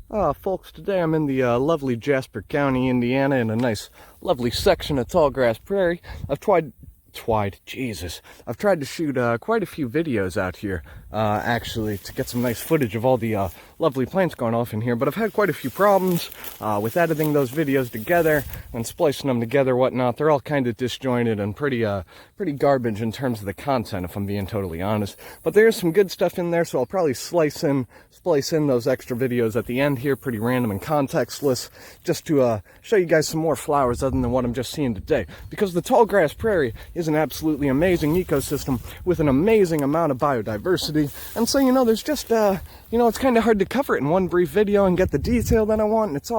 Folks, today I'm in the lovely Jasper County, Indiana, in a nice, lovely section of Tallgrass Prairie. I've tried to shoot quite a few videos out here, actually, to get some nice footage of all the lovely plants going off in here, but I've had quite a few problems with editing those videos together and splicing them together, whatnot. They're all kind of disjointed and pretty garbage in terms of the content, if I'm being totally honest. But there's some good stuff in there, so I'll probably splice in those extra videos at the end here, pretty random and contextless, just to show you guys some more flowers other than what I'm just seeing today. Because the Tallgrass Prairie is an absolutely amazing ecosystem with an amazing amount of biodiversity, and so, there's just, it's kind of hard to cover it in one brief video and get the detail that I want, and it's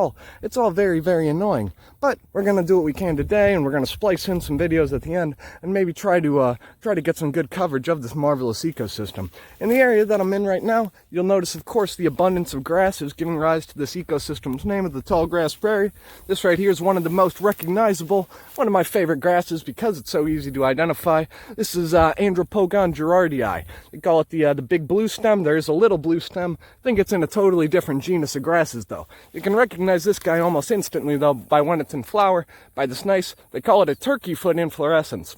all very, very annoying. But we're going to do what we can today, and we're going to splice in some videos at the end and maybe try to get some good coverage of this marvelous ecosystem. In the area that I'm in right now, you'll notice, of course, the abundance of grass is giving rise to this ecosystem's name of the Tallgrass Prairie. This right here is one of the most recognizable, one of my favorite grasses because it's so easy to identify. This is Andropogon gerardii. They call it the big blue stem. There's a little blue stem. I think it's in a totally different genus of grasses, though. You can recognize this guy almost instantly, though, by when it's in flower, by this nice, they call it a turkey foot inflorescence.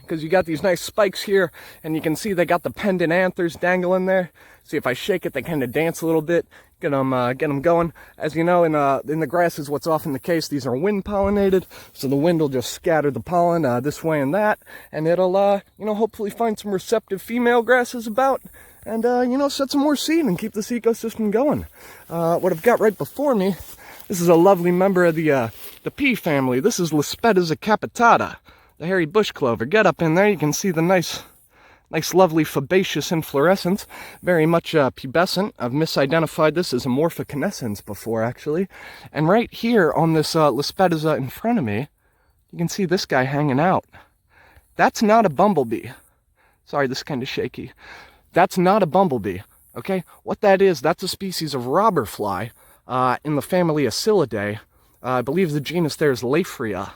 Because you got these nice spikes here, and you can see they got the pendant anthers dangling there. See, if I shake it, they kind of dance a little bit, get them going. As you know, in the grasses, what's often the case, these are wind pollinated, so the wind will just scatter the pollen this way and that, and it'll, hopefully find some receptive female grasses about, and, set some more seed and keep this ecosystem going. What I've got right before me, this is a lovely member of the pea family. This is Lespedeza capitata, the hairy bush clover. Get up in there, you can see the nice lovely fabaceous inflorescence, very much pubescent. I've misidentified this as amorphocanescens before, actually. And right here on this Lespedeza in front of me, you can see this guy hanging out. That's not a bumblebee. Sorry, this is kind of shaky. That's not a bumblebee, okay? What that is, that's a species of robber fly in the family Acylidae. I believe the genus there is Laphria.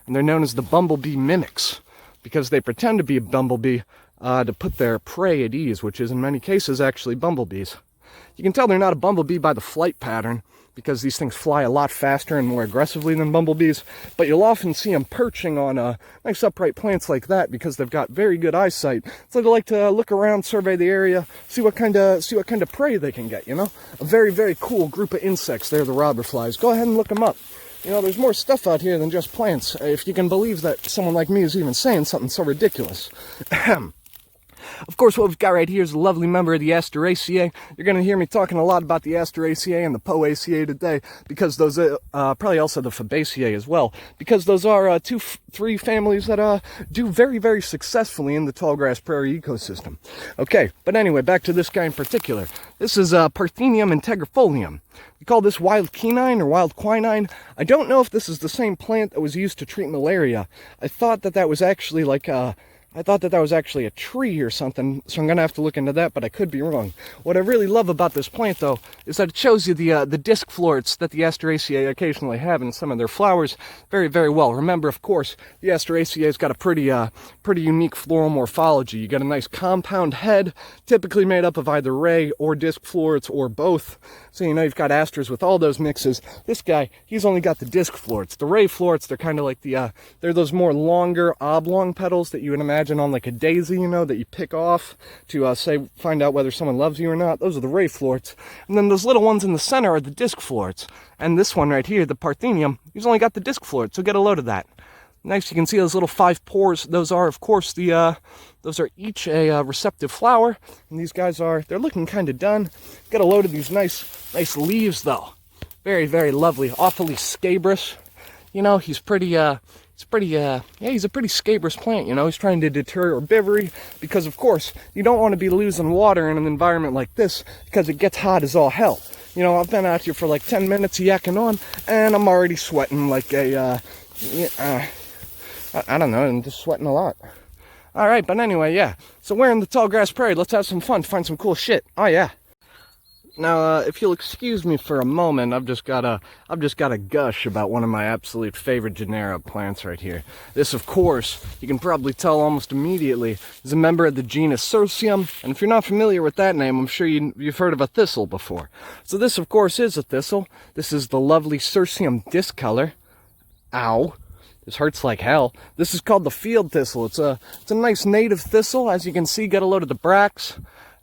And they're known as the bumblebee mimics because they pretend to be a bumblebee to put their prey at ease, which is in many cases actually bumblebees. You can tell they're not a bumblebee by the flight pattern because these things fly a lot faster and more aggressively than bumblebees, but you'll often see them perching on nice upright plants like that because they've got very good eyesight. So they like to look around, survey the area, see what kind of prey they can get, A very, very cool group of insects. They're the robber flies. Go ahead and look them up. There's more stuff out here than just plants, if you can believe that someone like me is even saying something so ridiculous. Of course, what we've got right here is a lovely member of the Asteraceae. You're going to hear me talking a lot about the Asteraceae and the Poaceae today, because those probably also the Fabaceae as well, because those are three families that do very, very successfully in the Tallgrass Prairie ecosystem. Okay, but anyway, back to this guy in particular. This is Parthenium integrifolia. We call this wild quinine or wild quinine. I don't know if this is the same plant that was used to treat malaria. I thought that was actually a tree or something, so I'm going to have to look into that, but I could be wrong. What I really love about this plant, though, is that it shows you the disc florets that the Asteraceae occasionally have in some of their flowers very, very well. Remember, of course, the Asteraceae has got a pretty unique floral morphology. You got a nice compound head, typically made up of either ray or disc florets or both. So, you've got asters with all those mixes. This guy, he's only got the disc florets. The ray florets, they're kind of like they're those more longer, oblong petals that you would imagine on like a daisy, that you pick off to find out whether someone loves you or not. Those are the ray florets. And then those little ones in the center are the disc florets. And this one right here, the Parthenium, he's only got the disc florets, so get a load of that. Next, you can see those little 5 pores. Those are, of course, those are each a receptive flower. And these guys they're looking kind of done. Get a load of these nice leaves, though. Very, very lovely. Awfully scabrous. He's a pretty scabrous plant, He's trying to deter herbivory because, of course, you don't want to be losing water in an environment like this because it gets hot as all hell. I've been out here for like 10 minutes yakking on, and I'm already sweating like I don't know, I'm just sweating a lot. All right, but anyway, yeah. So we're in the Tallgrass Prairie. Let's have some fun, find some cool shit. Oh, yeah. Now, if you'll excuse me for a moment, I've just got a gush about one of my absolute favorite genera of plants right here. This, of course, you can probably tell almost immediately, is a member of the genus Cirsium. And if you're not familiar with that name, I'm sure you've heard of a thistle before. So this, of course, is a thistle. This is the lovely Cirsium discolor. Ow. This hurts like hell. This is called the field thistle. It's a nice native thistle. As you can see, get a load of the bracts.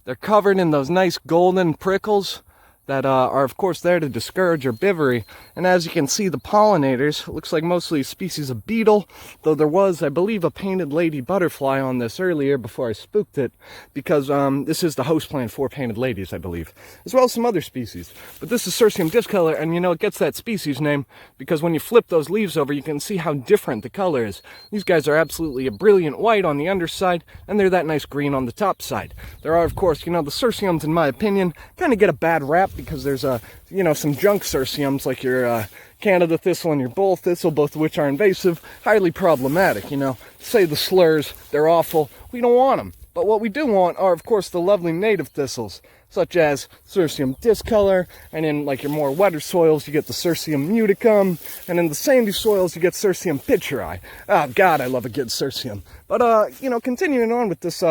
They're covered in those nice golden prickles that are, of course, there to discourage herbivory. And as you can see, the pollinators, it looks like mostly a species of beetle, though there was, I believe, a painted lady butterfly on this earlier before I spooked it, because this is the host plant for painted ladies, I believe, as well as some other species. But this is Cirsium discolor, and you know, it gets that species name because when you flip those leaves over, you can see how different the color is. These guys are absolutely a brilliant white on the underside, and they're that nice green on the top side. There are, of course, you know, the Cirsiums, in my opinion, kind of get a bad rap because there's you know, some junk Cirsiums like your Canada thistle and your bull thistle, both of which are invasive, highly problematic, you know. Say the slurs, they're awful, we don't want them. But what we do want are, of course, the lovely native thistles, such as Cirsium discolor, and in like your more wetter soils, you get the Cirsium muticum, and in the sandy soils, you get Cirsium pitcheri. Oh, God, I love a good Cirsium. But, you know, continuing on with this,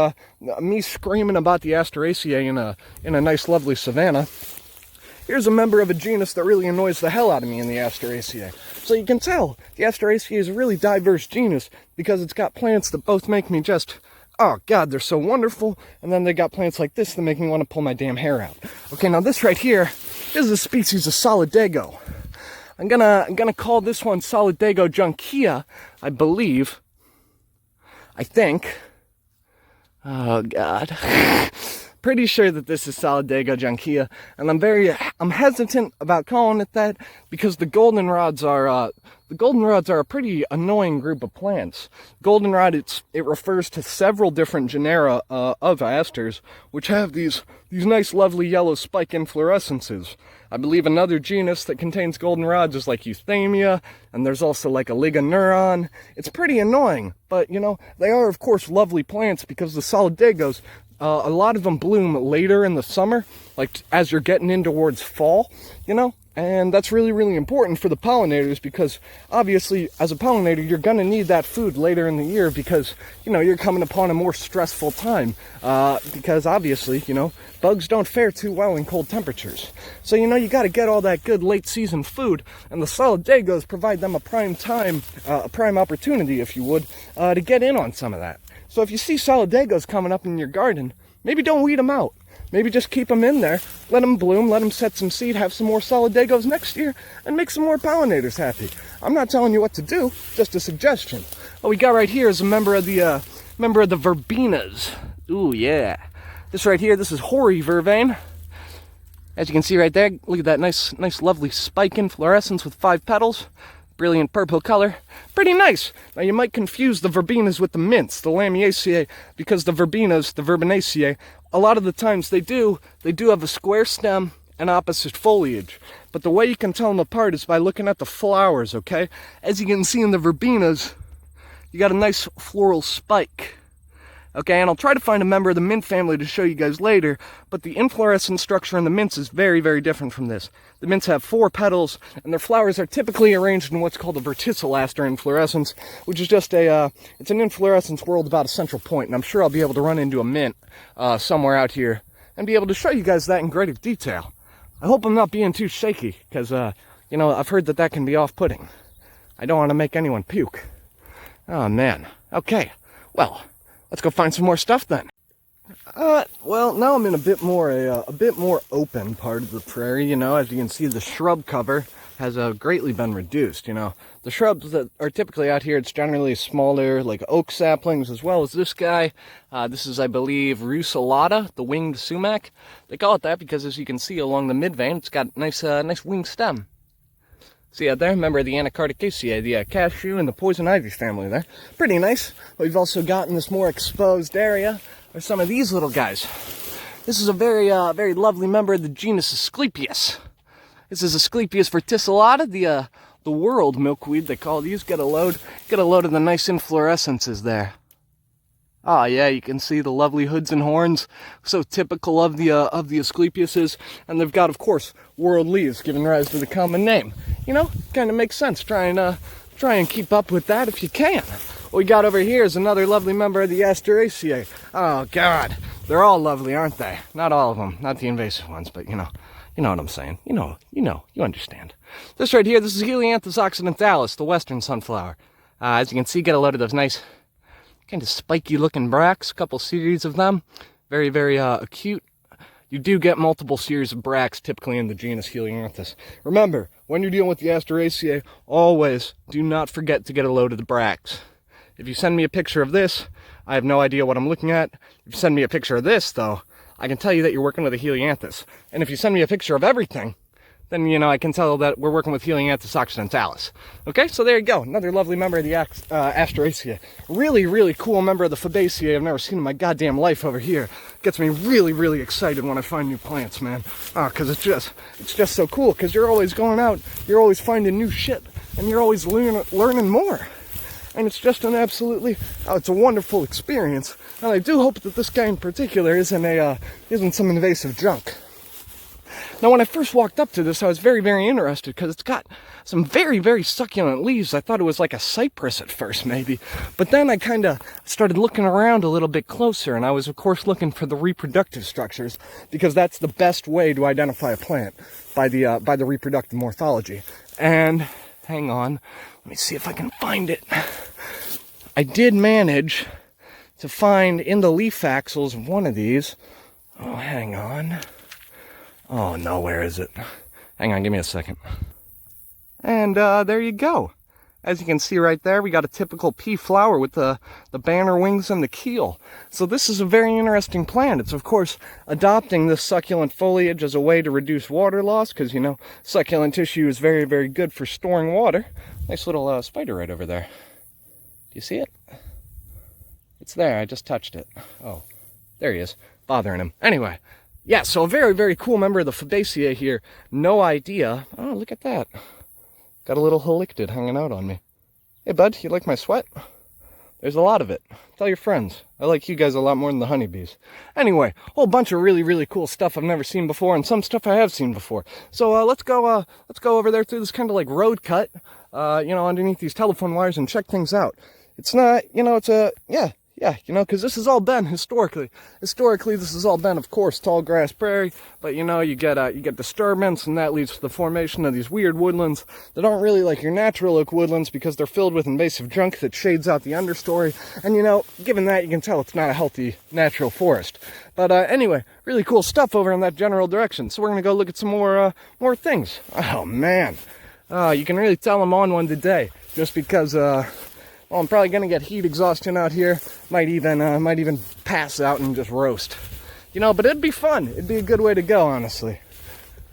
me screaming about the Asteraceae in a nice, lovely savanna, here's a member of a genus that really annoys the hell out of me in the Asteraceae. So you can tell, the Asteraceae is a really diverse genus because it's got plants that both make me just, oh God, they're so wonderful. And then they got plants like this that make me want to pull my damn hair out. Okay, now this right here is a species of Solidago. I'm gonna call this one Solidago junkia, I believe. I think. Oh God. Pretty sure that this is Solidago junkia, and I'm hesitant about calling it that because the goldenrods are a pretty annoying group of plants. Goldenrod, it refers to several different genera of asters, which have these nice, lovely yellow spike inflorescences. I believe another genus that contains goldenrods is like Euthamia, and there's also like a Ligoneuron. It's pretty annoying, but you know, they are of course lovely plants because the Solidagos, a lot of them bloom later in the summer, like as you're getting in towards fall, you know? And that's really, really important for the pollinators because obviously as a pollinator, you're gonna need that food later in the year because, you know, you're coming upon a more stressful time because obviously, you know, bugs don't fare too well in cold temperatures. So, you know, you gotta get all that good late season food, and the Solidagos provide them a prime time, a prime opportunity, if you would, to get in on some of that. So if you see Solidagos coming up in your garden, maybe don't weed them out. Maybe just keep them in there, let them bloom, let them set some seed, have some more Solidagos next year, and make some more pollinators happy. I'm not telling you what to do, just a suggestion. What we got right here is a member of the verbenas. Ooh, yeah. This right here, this is hoary vervain. As you can see right there, look at that nice lovely spike inflorescence with 5 petals. Brilliant purple color. Pretty nice. Now you might confuse the verbenas with the mints, the Lamiaceae, because the verbenas, the Verbenaceae, a lot of the times they do have a square stem and opposite foliage. But the way you can tell them apart is by looking at the flowers, okay? As you can see in the verbenas, you got a nice floral spike. Okay, and I'll try to find a member of the mint family to show you guys later, but the inflorescence structure in the mints is very, very different from this. The mints have 4 petals, and their flowers are typically arranged in what's called a verticillata inflorescence, which is just it's an inflorescence whorled about a central point, and I'm sure I'll be able to run into a mint somewhere out here and be able to show you guys that in greater detail. I hope I'm not being too shaky, because, you know, I've heard that can be off-putting. I don't want to make anyone puke. Oh, man. Okay, well, let's go find some more stuff then. Well, now I'm in a bit more open part of the prairie, you know. As you can see, the shrub cover has greatly been reduced, you know. The shrubs that are typically out here, it's generally smaller, like oak saplings, as well as this guy. This is, I believe, Verticillata, the winged sumac. They call it that because, as you can see along the midvein, it's got nice winged stem. See out there, member of the Anacardicaceae, the cashew and the poison ivy family there. Pretty nice. We've also got in this more exposed area are some of these little guys. This is a very lovely member of the genus Asclepias. This is Asclepias verticillata, the world milkweed they call these. Get a load of the nice inflorescences there. Ah, yeah, you can see the lovely hoods and horns, so typical of the Asclepiases, and they've got, of course, whorled leaves, giving rise to the common name. You know, kind of makes sense. Try and keep up with that if you can. What we got over here is another lovely member of the Asteraceae. Oh God, they're all lovely, aren't they? Not all of them, not the invasive ones, but you know what I'm saying. You understand. This right here, this is Helianthus occidentalis, the western sunflower. As you can see, get a load of those nice, kind of spiky looking bracts, a couple series of them. Very, very acute. You do get multiple series of bracts typically in the genus Helianthus. Remember, when you're dealing with the Asteraceae, always do not forget to get a load of the bracts. If you send me a picture of this, I have no idea what I'm looking at. If you send me a picture of this, though, I can tell you that you're working with a Helianthus. And if you send me a picture of everything, then, I can tell that we're working with Helianthus occidentalis. Okay, so there you go. Another lovely member of the Asteraceae. Really, really cool member of the Fabaceae I've never seen in my goddamn life over here. Gets me really, really excited when I find new plants, man. Because it's just so cool. Because you're always going out, you're always finding new shit, and you're always learning more. And it's just an absolutely, it's a wonderful experience. And I do hope that this guy in particular isn't some invasive junk. Now, when I first walked up to this, I was very, very interested because it's got some very, very succulent leaves. I thought it was like a cypress at first, maybe. But then I kind of started looking around a little bit closer, and I was, of course, looking for the reproductive structures because that's the best way to identify a plant, by the reproductive morphology. And, hang on, let me see if I can find it. I did manage to find in the leaf axils of one of these. Oh, hang on. Oh no, where is it? Hang on, give me a second. And there you go. As you can see right there, we got a typical pea flower with the banner wings and the keel. So this is a very interesting plant. It's, of course, adopting this succulent foliage as a way to reduce water loss, because, succulent tissue is very, very good for storing water. Nice little spider right over there. Do you see it? It's there, I just touched it. Oh, there he is, bothering him. Anyway. Yeah, so a very, very cool member of the Fabaceae here. No idea. Oh, look at that. Got a little halictid hanging out on me. Hey, bud, you like my sweat? There's a lot of it. Tell your friends. I like you guys a lot more than the honeybees. Anyway, a whole bunch of really, really cool stuff I've never seen before, and some stuff I have seen before. So let's go over there through this kind of like road cut, underneath these telephone wires and check things out. It's not, Yeah, because this has all been historically. Historically, this has all been, of course, Tallgrass Prairie. But you get disturbance, and that leads to the formation of these weird woodlands that aren't really like your natural oak woodlands because they're filled with invasive junk that shades out the understory. And given that, you can tell it's not a healthy natural forest. But anyway, really cool stuff over in that general direction. So we're gonna go look at some more things. Oh man, you can really tell I'm on one today, just because. Well, I'm probably gonna get heat exhaustion out here. Might even pass out and just roast. But it'd be fun. It'd be a good way to go, honestly.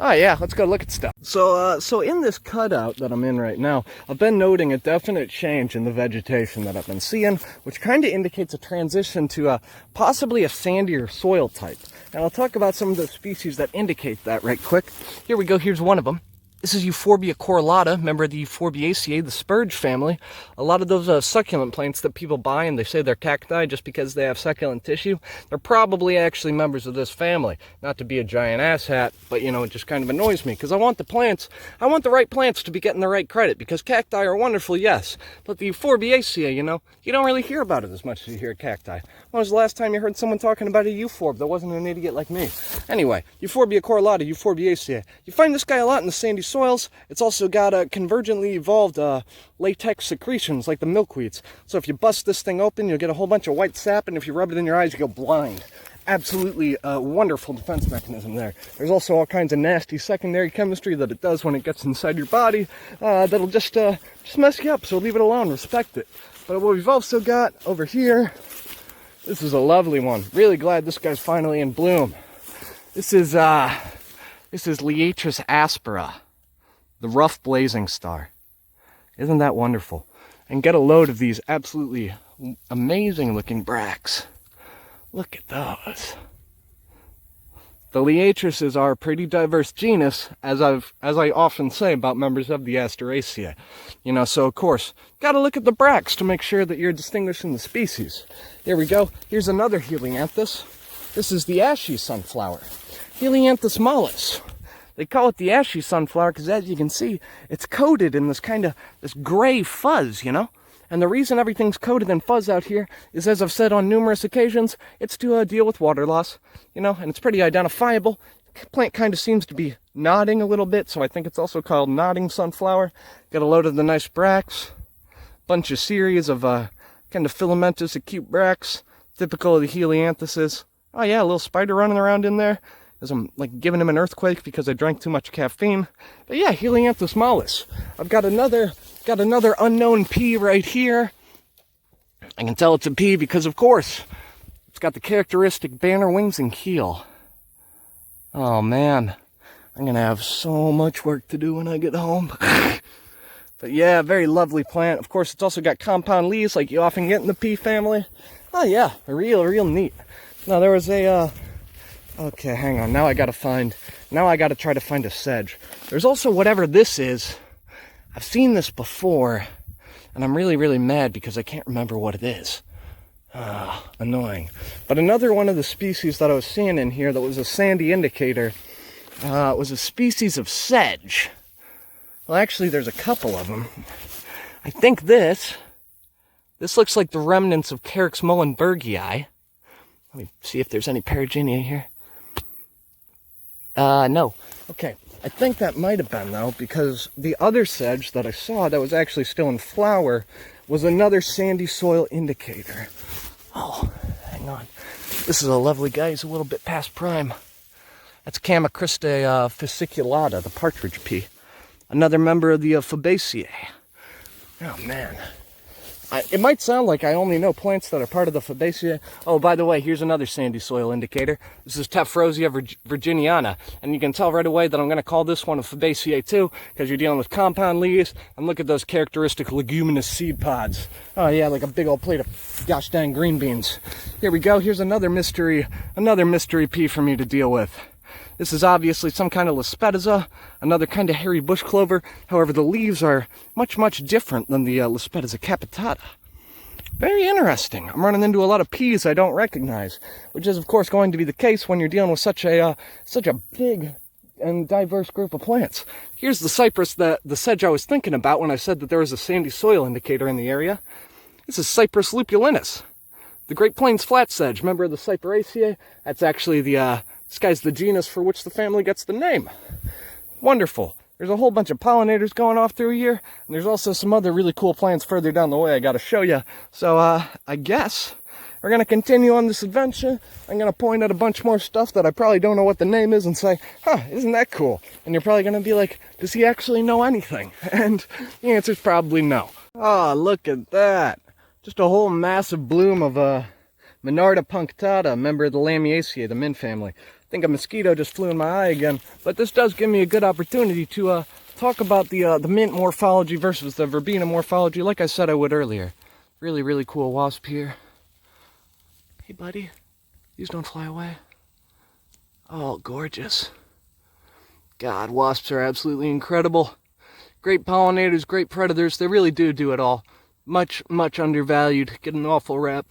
Oh yeah, let's go look at stuff. So in this cutout that I'm in right now, I've been noting a definite change in the vegetation that I've been seeing, which kind of indicates a transition to possibly a sandier soil type. And I'll talk about some of the species that indicate that right quick. Here we go. Here's one of them. This is Euphorbia correlata, member of the Euphorbiaceae, the spurge family. A lot of those succulent plants that people buy and they say they're cacti just because they have succulent tissue, they're probably actually members of this family. Not to be a giant asshat, but it just kind of annoys me because I want the right plants to be getting the right credit, because cacti are wonderful, yes, but the Euphorbiaceae, you don't really hear about it as much as you hear cacti. When was the last time you heard someone talking about a euphorb that wasn't an idiot like me? Anyway, Euphorbia correlata, Euphorbiaceae. You find this guy a lot in the sandy soils. It's also got convergently evolved latex secretions like the milkweeds. So if you bust this thing open, you'll get a whole bunch of white sap, and if you rub it in your eyes, you go blind. Absolutely wonderful defense mechanism there. There's also all kinds of nasty secondary chemistry that it does when it gets inside your body that'll just mess you up, so leave it alone, respect it. But what we've also got over here, this is a lovely one. Really glad this guy's finally in bloom. This is Liatris aspera, the rough blazing star. Isn't that wonderful? And get a load of these absolutely amazing looking bracts. Look at those. The liatrices are a pretty diverse genus, as I often say about members of the Asteraceae. You know, so of course, gotta look at the bracts to make sure that you're distinguishing the species. Here we go. Here's another Helianthus. This is the ashy sunflower, Helianthus mollis. They call it the ashy sunflower because, as you can see, it's coated in this gray fuzz, you know? And the reason everything's coated in fuzz out here is, as I've said on numerous occasions, it's to deal with water loss, you know, and it's pretty identifiable. The plant kind of seems to be nodding a little bit, so I think it's also called nodding sunflower. Got a load of the nice bracts, bunch of series of kind of filamentous acute bracts, typical of the Helianthuses. Oh yeah, a little spider running around in there, as I'm like giving him an earthquake because I drank too much caffeine. But yeah, Helianthus mollis. I've got another unknown pea right here. I can tell it's a pea because, of course, it's got the characteristic banner wings and keel. Oh man, I'm gonna have so much work to do when I get home. But yeah, very lovely plant. Of course, it's also got compound leaves like you often get in the pea family. Oh yeah, real neat. Now there was a okay, hang on. Now I gotta try to find a sedge. There's also whatever this is. I've seen this before, and I'm really mad because I can't remember what it is. Annoying. But another one of the species that I was seeing in here that was a sandy indicator was a species of sedge. Well, actually, there's a couple of them. I think this looks like the remnants of Carex muhlenbergii. Let me see if there's any peregrina here. No. Okay. I think that might have been, though, because the other sedge that I saw that was actually still in flower was another sandy soil indicator. Oh, hang on. This is a lovely guy. He's a little bit past prime. That's Chamaecrista fasciculata, the partridge pea. Another member of the Fabaceae. Oh, man. It might sound like I only know plants that are part of the Fabaceae. Oh, by the way, here's another sandy soil indicator. This is Tephrosia virginiana, and you can tell right away that I'm going to call this one a Fabaceae too, because you're dealing with compound leaves, and look at those characteristic leguminous seed pods. Oh yeah, like a big old plate of gosh dang green beans. Here we go. Here's another mystery pea for me to deal with. This is obviously some kind of Lespedeza, another kind of hairy bush clover. However, the leaves are much different than the Lespedeza capitata. Very interesting. I'm running into a lot of peas I don't recognize, which is, of course, going to be the case when you're dealing with such a big and diverse group of plants. Here's the cypress, the sedge I was thinking about when I said that there was a sandy soil indicator in the area. This is Cypress lupulinus, the Great Plains flat sedge, member of the Cyperaceae. That's actually this guy's the genus for which the family gets the name. Wonderful. There's a whole bunch of pollinators going off through here, and there's also some other really cool plants further down the way I gotta show you. So, I guess we're gonna continue on this adventure. I'm gonna point at a bunch more stuff that I probably don't know what the name is and say, huh, isn't that cool? And you're probably gonna be like, does he actually know anything? And the answer's probably no. Oh, look at that. Just a whole massive bloom of, Monarda punctata, member of the Lamiaceae, the mint family. I think a mosquito just flew in my eye again, but this does give me a good opportunity to talk about the mint morphology versus the verbena morphology, like I said I would earlier. Really cool wasp here. Hey, buddy. These don't fly away. Oh, gorgeous. God, wasps are absolutely incredible. Great pollinators, great predators. They really do it all. Much undervalued. Get an awful rep.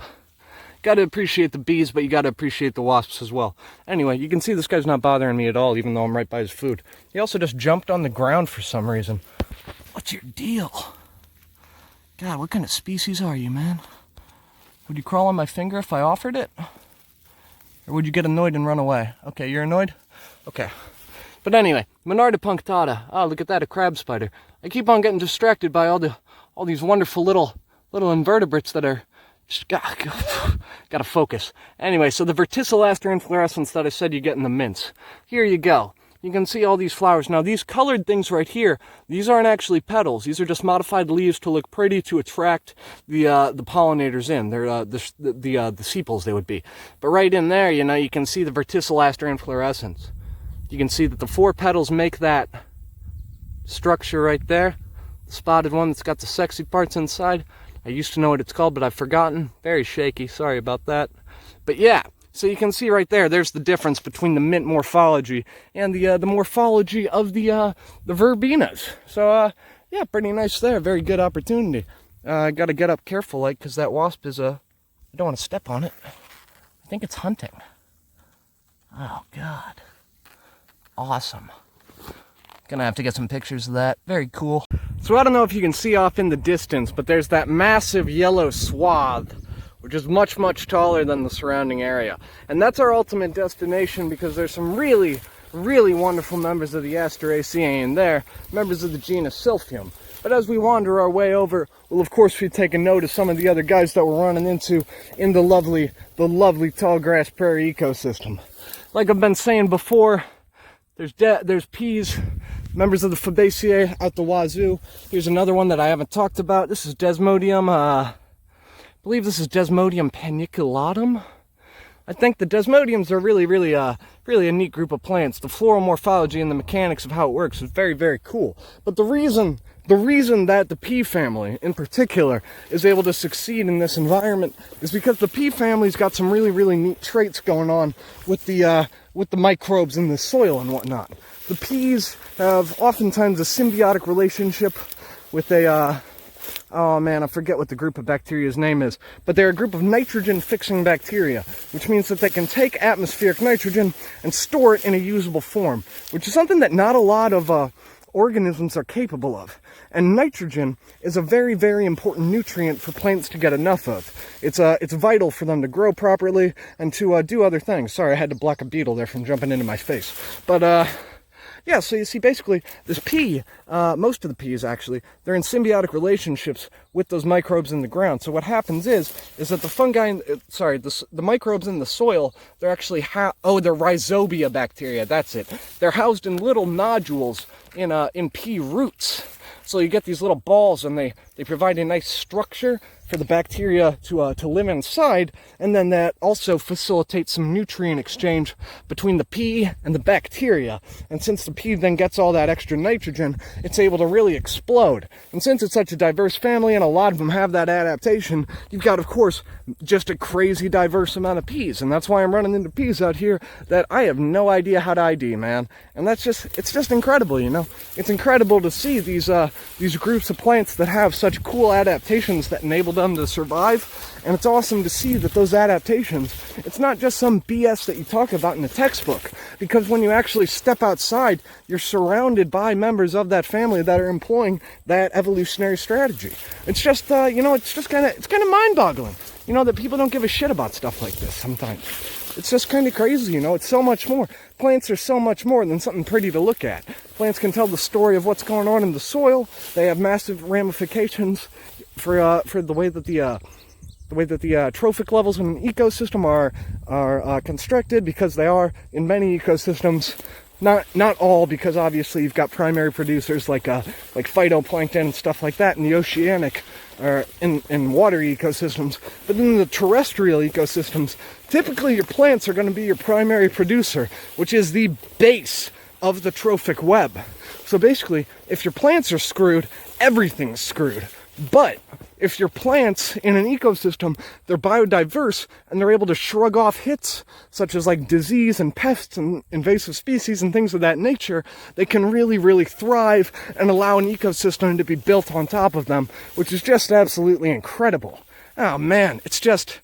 Gotta appreciate the bees, but you gotta appreciate the wasps as well. Anyway, you can see this guy's not bothering me at all, even though I'm right by his food. He also just jumped on the ground for some reason. What's your deal? God, what kind of species are you, man? Would you crawl on my finger if I offered it? Or would you get annoyed and run away? Okay, you're annoyed? Okay. But anyway, Monarda punctata. Oh, look at that, a crab spider. I keep on getting distracted by all these wonderful little invertebrates that are just gotta focus. Anyway, so the verticillata inflorescence that I said you get in the mints. Here you go. You can see all these flowers. Now, these colored things right here, these aren't actually petals. These are just modified leaves to look pretty to attract the pollinators in. They're the sepals they would be. But right in there, you know, you can see the verticillata inflorescence. You can see that the 4 petals make that structure right there. The spotted one that's got the sexy parts inside. I used to know what it's called, but I've forgotten. Very shaky. Sorry about that. But yeah, So you can see right there, there's the difference between the mint morphology and the morphology of the verbenas. So, yeah, pretty nice there. Very good opportunity. I got to get up careful, like, because that wasp is, I don't want to step on it. I think it's hunting. Oh, God. Awesome. Gonna have to get some pictures of that. Very cool. So I don't know if you can see off in the distance, but there's that massive yellow swath, which is much, much taller than the surrounding area. And that's our ultimate destination because there's some really, really wonderful members of the Asteraceae in there, members of the genus Cirsium. But as we wander our way over, we'll of course be taking note of some of the other guys that we're running into in the lovely Tallgrass Prairie ecosystem. Like I've been saying before, there's peas, members of the Fabaceae out the wazoo. Here's another one that I haven't talked about. This is Desmodium, I believe this is Desmodium paniculatum. I think the Desmodiums are really a neat group of plants. The floral morphology and the mechanics of how it works is very, very cool. But the reason that the pea family in particular is able to succeed in this environment is because the pea family's got some really neat traits going on with the microbes in the soil and whatnot. The peas have oftentimes a symbiotic relationship with a oh man, I forget what the group of bacteria's name is, but they're a group of nitrogen-fixing bacteria, which means that they can take atmospheric nitrogen and store it in a usable form, which is something that not a lot of organisms are capable of. And nitrogen is a very important nutrient for plants to get enough of. It's vital for them to grow properly and to do other things. Sorry, I had to block a beetle there from jumping into my face. But yeah, so you see, basically, this pea, most of the peas actually, they're in symbiotic relationships with those microbes in the ground. So what happens is that the fungi, the microbes in the soil, they're actually, they're rhizobia bacteria, that's it. They're housed in little nodules in pea roots. So you get these little balls, and they provide a nice structure for the bacteria to live inside, and then that also facilitates some nutrient exchange between the pea and the bacteria. And since the pea then gets all that extra nitrogen, it's able to really explode. And since it's such a diverse family, and a lot of them have that adaptation, you've got, of course, just a crazy diverse amount of peas. And that's why I'm running into peas out here that I have no idea how to ID, man. And it's just incredible, you know? It's incredible to see these groups of plants that have such cool adaptations that enable them to survive. And it's awesome to see that those adaptations, it's not just some BS that you talk about in a textbook, because when you actually step outside, you're surrounded by members of that family that are employing that evolutionary strategy. It's just you know, it's kind of mind-boggling, you know, that people don't give a shit about stuff like this sometimes. It's just kind of crazy, you know. It's so much more. Plants are so much more than something pretty to look at. Plants can tell the story of what's going on in the soil. They have massive ramifications for the way that the trophic levels in an ecosystem are constructed, because they are in many ecosystems. Not all, because obviously you've got primary producers like phytoplankton and stuff like that in the oceanic or in water ecosystems. But in the terrestrial ecosystems, typically your plants are going to be your primary producer, which is the base of the trophic web. So basically, if your plants are screwed, everything's screwed. But if your plants in an ecosystem, they're biodiverse and they're able to shrug off hits such as like disease and pests and invasive species and things of that nature, they can really thrive and allow an ecosystem to be built on top of them, which is just absolutely incredible. Oh man, it just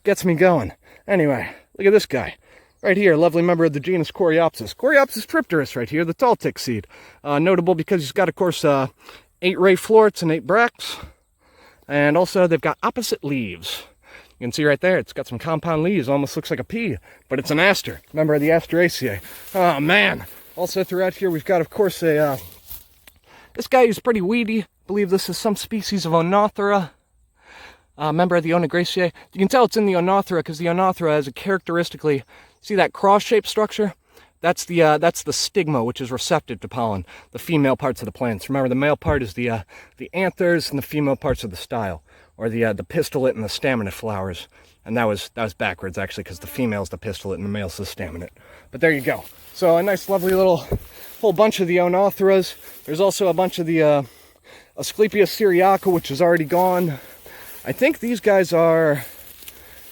gets me going. Anyway, look at this guy. Right here, lovely member of the genus Coreopsis. Coreopsis tripteris right here, the tall tick seed. Notable because he's got, of course, 8 ray florets and 8 bracts. And also, they've got opposite leaves. You can see right there, it's got some compound leaves. Almost looks like a pea, but it's an aster. Member of the Asteraceae. Oh, man. Also, throughout here, we've got, of course, this guy is pretty weedy. I believe this is some species of Onothera. Member of the Myricaceae. You can tell it's in the Onothera because the Onothera has a characteristically, see that cross-shaped structure? That's the stigma, which is receptive to pollen, the female parts of the plants. Remember, the male part is the anthers, and the female parts are the style, or the pistillate and the staminate flowers. And that was backwards, actually, because the female's the pistillate and the male's the staminate. But there you go. So a nice, lovely little whole bunch of the Onotheras. There's also a bunch of the Asclepias syriaca, which is already gone. I think these guys are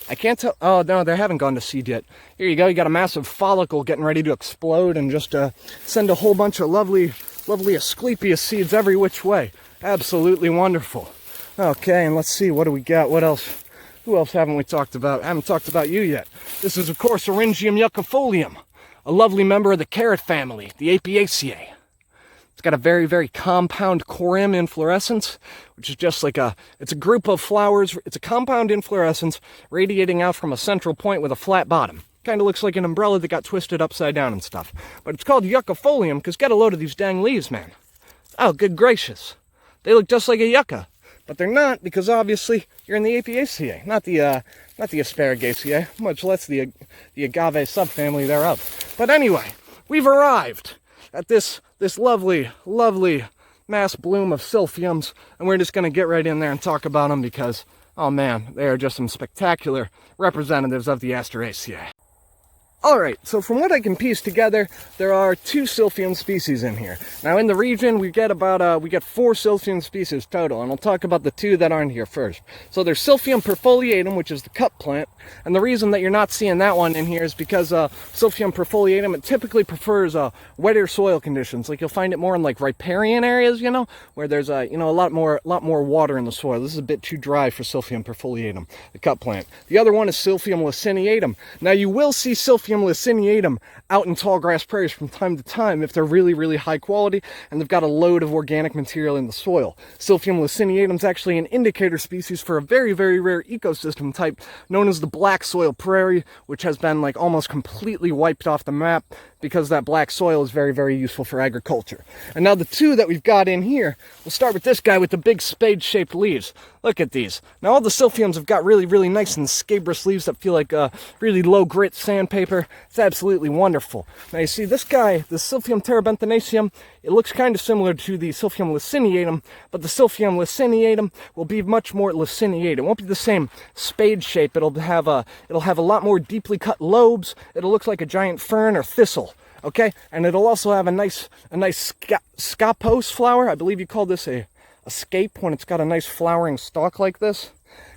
I can't tell. Oh, no, they haven't gone to seed yet. Here you go. You got a massive follicle getting ready to explode and just send a whole bunch of lovely Asclepias seeds every which way. Absolutely wonderful. Okay, and let's see. What do we got? What else? Who else haven't we talked about? I haven't talked about you yet. This is, of course, Syringium yuccifolium, a lovely member of the carrot family, the Apiaceae. It's got a very, very compound corim inflorescence, which is just like it's a group of flowers. It's a compound inflorescence radiating out from a central point with a flat bottom. Kind of looks like an umbrella that got twisted upside down and stuff. But it's called yuccifolium because get a load of these dang leaves, man. Oh, good gracious. They look just like a yucca, but they're not because obviously you're in the Apiaceae, not the Asparagaceae, much less the agave subfamily thereof. But anyway, we've arrived at this lovely, lovely mass bloom of silphiums, and we're just going to get right in there and talk about them because, oh man, they are just some spectacular representatives of the Asteraceae. Alright, so from what I can piece together, there are 2 silphium species in here. Now in the region, we get 4 silphium species total, and I'll talk about the 2 that aren't here first. So there's Silphium perfoliatum, which is the cup plant, and the reason that you're not seeing that one in here is because Silphium perfoliatum, it typically prefers wetter soil conditions. Like you'll find it more in like riparian areas, you know, where there's a lot more water in the soil. This is a bit too dry for Silphium perfoliatum, the cup plant. The other one is Silphium laciniatum. Now you will see Silphium laciniatum out in tallgrass prairies from time to time if they're really, really high quality and they've got a load of organic material in the soil. Silphium laciniatum is actually an indicator species for a very, very rare ecosystem type known as the black soil prairie, which has been like almost completely wiped off the map because that black soil is very, very useful for agriculture. And now the 2 that we've got in here, we'll start with this guy with the big spade-shaped leaves. Look at these. Now all the silphiums have got really, really nice and scabrous leaves that feel like really low grit sandpaper. It's absolutely wonderful. Now you see this guy, the Silphium terebinthinaceum, it looks kind of similar to the Silphium laciniatum, but the Silphium laciniatum will be much more laciniate. It won't be the same spade shape. It'll have a lot more deeply cut lobes. It'll look like a giant fern or thistle. Okay, and it'll also have a nice scapose flower. I believe you call this a scape when it's got a nice flowering stalk like this.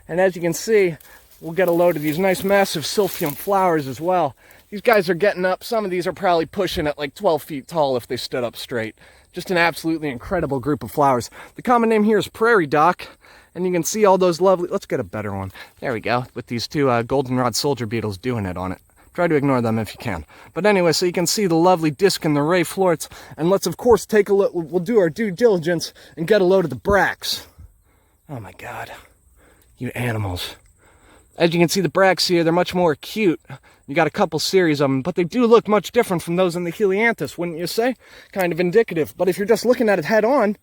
And as you can see, we'll get a load of these nice massive silphium flowers as well. These guys are getting up. Some of these are probably pushing at like 12 feet tall if they stood up straight. Just an absolutely incredible group of flowers. The common name here is prairie dock. And you can see all those lovely... Let's get a better one. There we go, with these 2 goldenrod soldier beetles doing it on it. Try to ignore them if you can. But anyway, so you can see the lovely disc and the ray florets. And let's, of course, take a look. We'll do our due diligence and get a load of the bracts. Oh, my God. You animals. As you can see, the bracts here, they're much more acute. You got a couple series of them, but they do look much different from those in the Helianthus, wouldn't you say? Kind of indicative. But if you're just looking at it head on...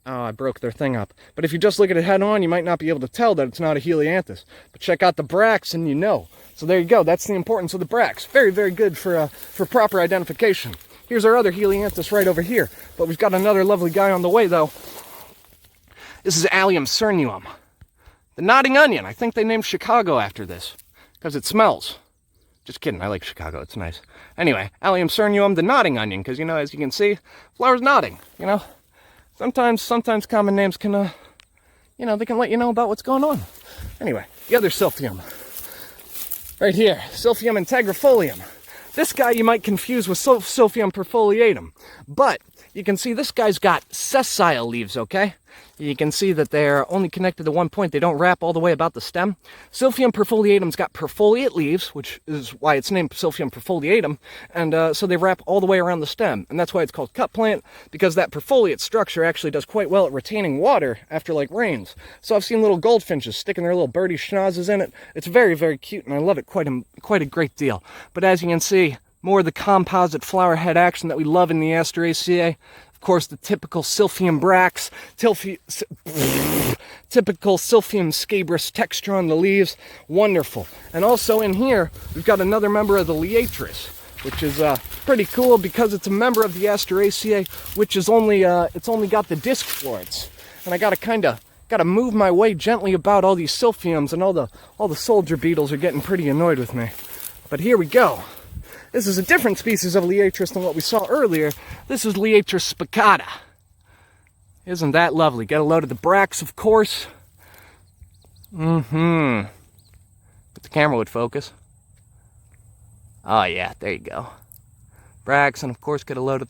Oh, I broke their thing up. But if you just look at it head on, you might not be able to tell that it's not a Helianthus. But check out the bracts and you know. So there you go. That's the importance of the bracts. Very, very good for proper identification. Here's our other Helianthus right over here. But we've got another lovely guy on the way, though. This is Allium cernuum. The nodding onion. I think they named Chicago after this. Because it smells. Just kidding. I like Chicago. It's nice. Anyway, Allium cernuum, the nodding onion. Because, you know, as you can see, flowers nodding, you know. Sometimes common names can, they can let you know about what's going on. Anyway, the other silphium. Right here, Silphium integrifolium. This guy you might confuse with Silphium perfoliatum. But you can see this guy's got sessile leaves, okay? You can see that they're only connected to one point. They don't wrap all the way about the stem. Silphium perfoliatum's got perfoliate leaves, which is why it's named Silphium perfoliatum. And so they wrap all the way around the stem. And that's why it's called cup plant, because that perfoliate structure actually does quite well at retaining water after, like, rains. So I've seen little goldfinches sticking their little birdie schnozzes in it. It's very, very cute, and I love it quite a great deal. But as you can see, more of the composite flower head action that we love in the Asteraceae. Of course, the typical Silphium bracts, typical Silphium scabrous texture on the leaves. Wonderful. And also in here, we've got another member of the Liatris, which is pretty cool because it's a member of the Asteraceae, which is it's only got the disc florets. And I gotta move my way gently about all these Silphiums, and all the soldier beetles are getting pretty annoyed with me. But here we go. This is a different species of Liatris than what we saw earlier. This is Liatris spicata. Isn't that lovely? Get a load of the bracts, of course. if the camera would focus. Oh yeah, there you go. Bracts, and of course get a load of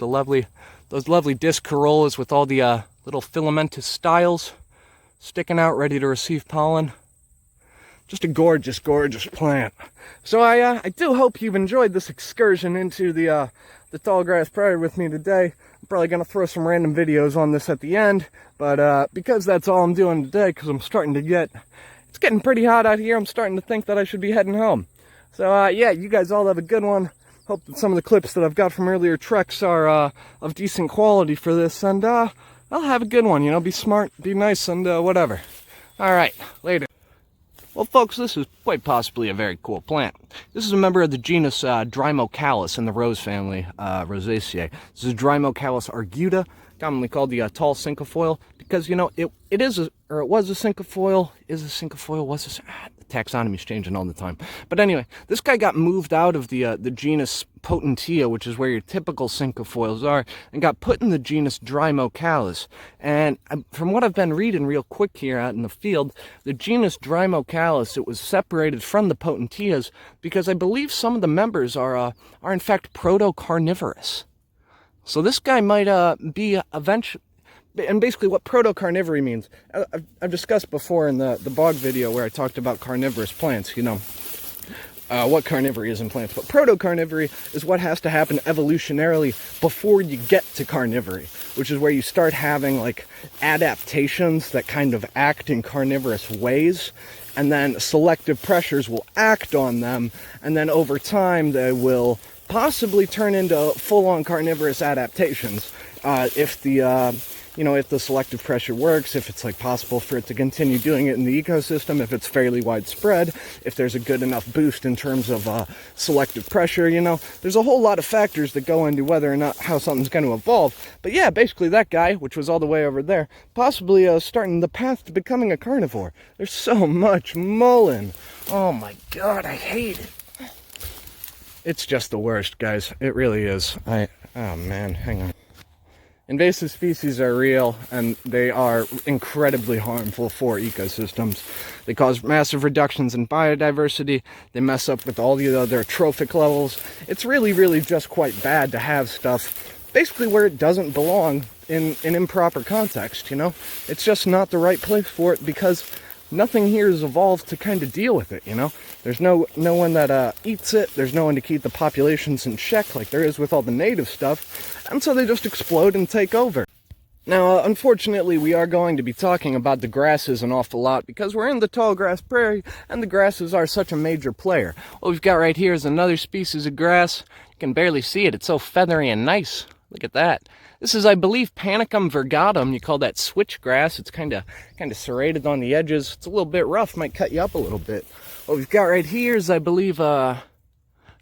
those lovely disc corollas with all the little filamentous styles sticking out, ready to receive pollen. Just a gorgeous, gorgeous plant. So I do hope you've enjoyed this excursion into the Tallgrass Prairie with me today. I'm probably going to throw some random videos on this at the end, but because that's all I'm doing today, because I'm starting to it's getting pretty hot out here, I'm starting to think that I should be heading home. So yeah, you guys all have a good one. Hope that some of the clips that I've got from earlier treks are of decent quality for this, and I'll have a good one, you know, be smart, be nice, and whatever. Alright, later. Well, folks, this is quite possibly a very cool plant. This is a member of the genus Drymocallis in the rose family, Rosaceae. This is Drymocallis arguta, commonly called the tall cinquefoil, because, you know, it was a cinquefoil, the taxonomy's changing all the time. But anyway, this guy got moved out of the genus Potentia, which is where your typical cinquefoils are, and got put in the genus Drymocallis. And from what I've been reading real quick here out in the field, the genus Drymocallis, it was separated from the Potentias because I believe some of the members are in fact protocarnivorous. So this guy might be eventually. And basically what protocarnivory means, I've discussed before in the bog video where I talked about carnivorous plants, you know, what carnivory is in plants. But protocarnivory is what has to happen evolutionarily before you get to carnivory, which is where you start having like adaptations that kind of act in carnivorous ways, and then selective pressures will act on them, and then over time they will possibly turn into full-on carnivorous adaptations if the selective pressure works, if it's like possible for it to continue doing it in the ecosystem, if it's fairly widespread, if there's a good enough boost in terms of selective pressure, you know, there's a whole lot of factors that go into whether or not how something's going to evolve. But yeah, basically that guy, which was all the way over there, possibly starting the path to becoming a carnivore. There's so much mullein. Oh my god, I hate it. It's just the worst, guys. It really is. Oh man, hang on. Invasive species are real, and they are incredibly harmful for ecosystems. They cause massive reductions in biodiversity. They mess up with all the other trophic levels. It's really, really just quite bad to have stuff basically where it doesn't belong in improper context, you know? It's just not the right place for it because nothing here has evolved to kind of deal with it, you know? There's no one that eats it. There's no one to keep the populations in check like there is with all the native stuff. And so they just explode and take over. Now, unfortunately, we are going to be talking about the grasses an awful lot because we're in the Tallgrass Prairie and the grasses are such a major player. What we've got right here is another species of grass. You can barely see it. It's so feathery and nice. Look at that. This is, I believe, Panicum virgatum. You call that switchgrass. It's kind of serrated on the edges. It's a little bit rough. Might cut you up a little bit. What we've got right here is, I believe, I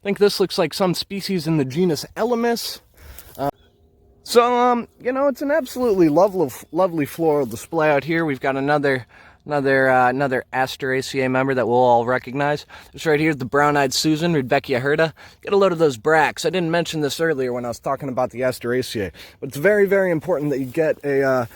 think this looks like some species in the genus Elymus. You know, it's an absolutely lovely floral display out here. We've got another Asteraceae member that we'll all recognize. This right here is the brown-eyed Susan, Rudbeckia hirta. Get a load of those bracts. I didn't mention this earlier when I was talking about the Asteraceae, but it's very, very important that you get a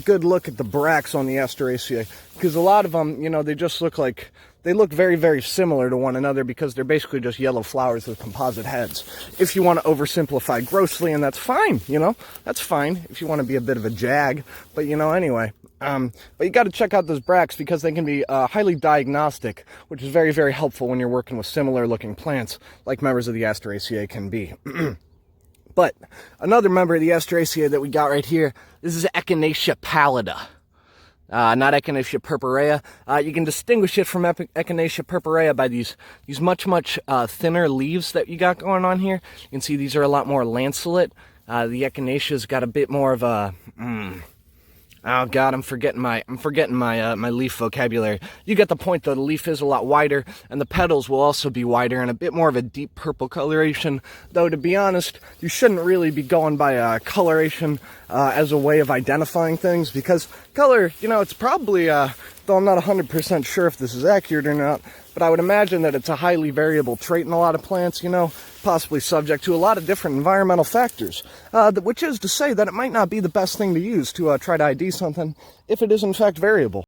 good look at the bracts on the Asteraceae, because a lot of them, you know, they just look like they look very, very similar to one another because they're basically just yellow flowers with composite heads. If you want to oversimplify grossly, and that's fine, you know, that's fine if you want to be a bit of a jag, but you know, anyway. But you got to check out those bracts because they can be highly diagnostic, which is very, very helpful when you're working with similar looking plants like members of the Asteraceae can be. But another member of the Asteraceae that we got right here, this is Echinacea pallida. Not Echinacea purpurea. You can distinguish it from Echinacea purpurea by these much thinner leaves that you got going on here. You can see these are a lot more lanceolate. The Echinacea's got a bit more of a oh god, I'm forgetting my leaf vocabulary. You get the point though. The leaf is a lot wider, and the petals will also be wider and a bit more of a deep purple coloration. Though to be honest, you shouldn't really be going by coloration as a way of identifying things, because color, you know, it's probably though I'm not 100% sure if this is accurate or not, but I would imagine that it's a highly variable trait in a lot of plants, you know, possibly subject to a lot of different environmental factors, which is to say that it might not be the best thing to use to try to ID something if it is in fact variable.